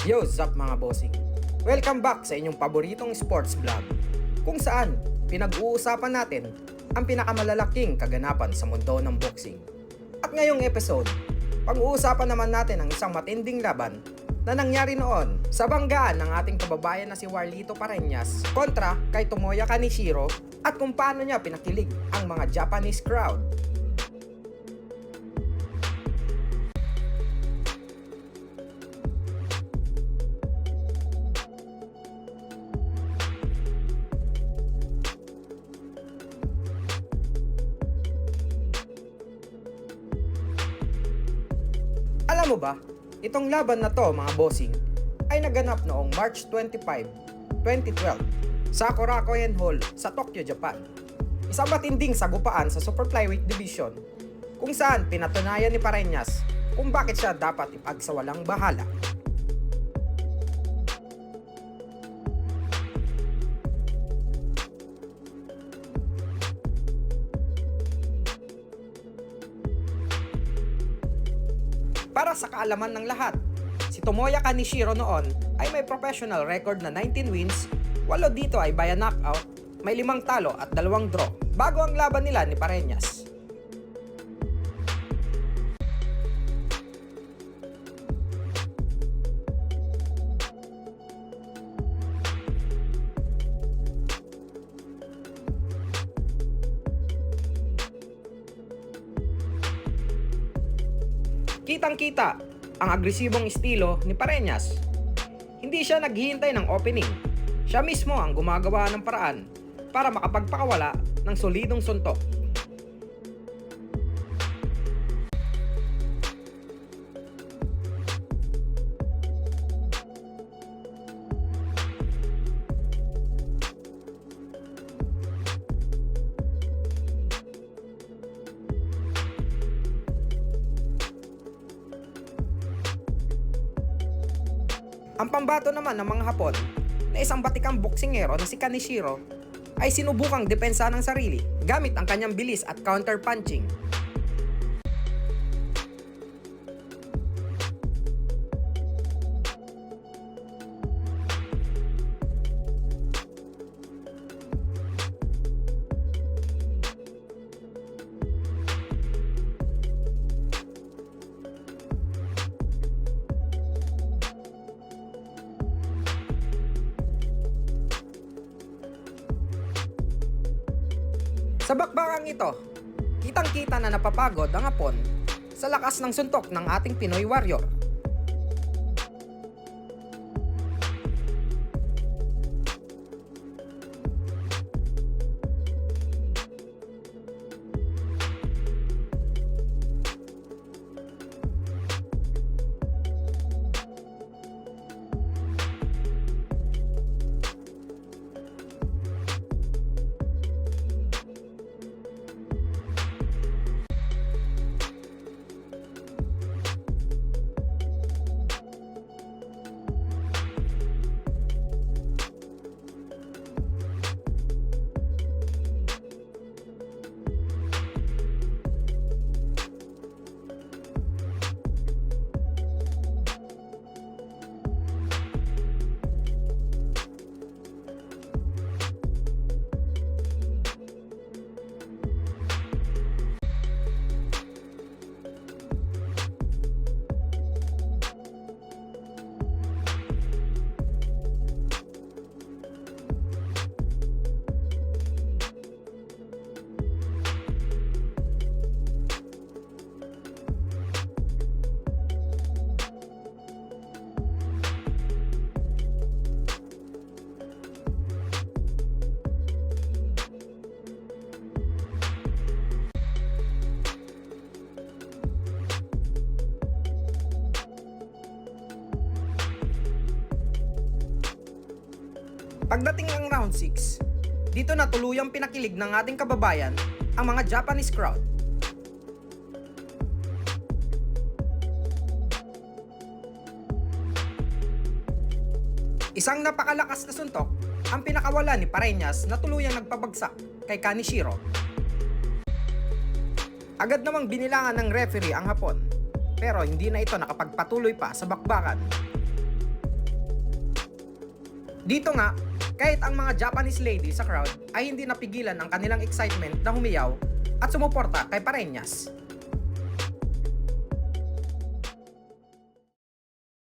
Yo, sup mga bossing? Welcome back sa inyong paboritong sports vlog, kung saan pinag-uusapan natin ang pinakamalalaking kaganapan sa mundo ng boxing. At ngayong episode, pag-uusapan naman natin ang isang matinding laban na nangyari noon sa banggaan ng ating kababayan na si Warlito Pareñas kontra kay Tomoya Kaneshiro at kung paano niya pinakilig ang mga Japanese crowd. Alam mo ba, itong laban na to mga bossing ay naganap noong March 25, 2012 sa Korakuen Hall sa Tokyo, Japan. Isang matinding sagupaan sa Super Flyweight Division kung saan pinatunayan ni Pareñas kung bakit siya dapat ipagsawalang bahala. Para sa kaalaman ng lahat, si Tomoya Kaneshiro noon ay may professional record na 19 wins, 8 dito ay via knockout, may 5 talo at 2 draw bago ang laban nila ni Pareñas. Kitang-kita ang agresibong estilo ni Pareñas. Hindi siya naghihintay ng opening. Siya mismo ang gumagawa ng paraan para makapagpakawala ng solidong suntok. Ang pambato naman ng mga Hapon na isang batikang boksingero na si Kaneshiro ay sinubukang depensa ng sarili gamit ang kanyang bilis at counter-punching. Sa bakbakang ito, kitang-kita na napapagod ang Hapon sa lakas ng suntok ng ating Pinoy Warrior. Pagdating ng round 6, dito na tuluyang pinakilig ng ating kababayan ang mga Japanese crowd. Isang napakalakas na suntok ang pinakawala ni Pareñas na tuluyang nagpabagsak kay Kaneshiro. Agad namang binilangan ng referee ang Hapon, pero hindi na ito nakapagpatuloy pa sa bakbakan. Dito nga, kahit ang mga Japanese lady sa crowd ay hindi napigilan ang kanilang excitement na humiyaw at sumuporta kay Pareñas.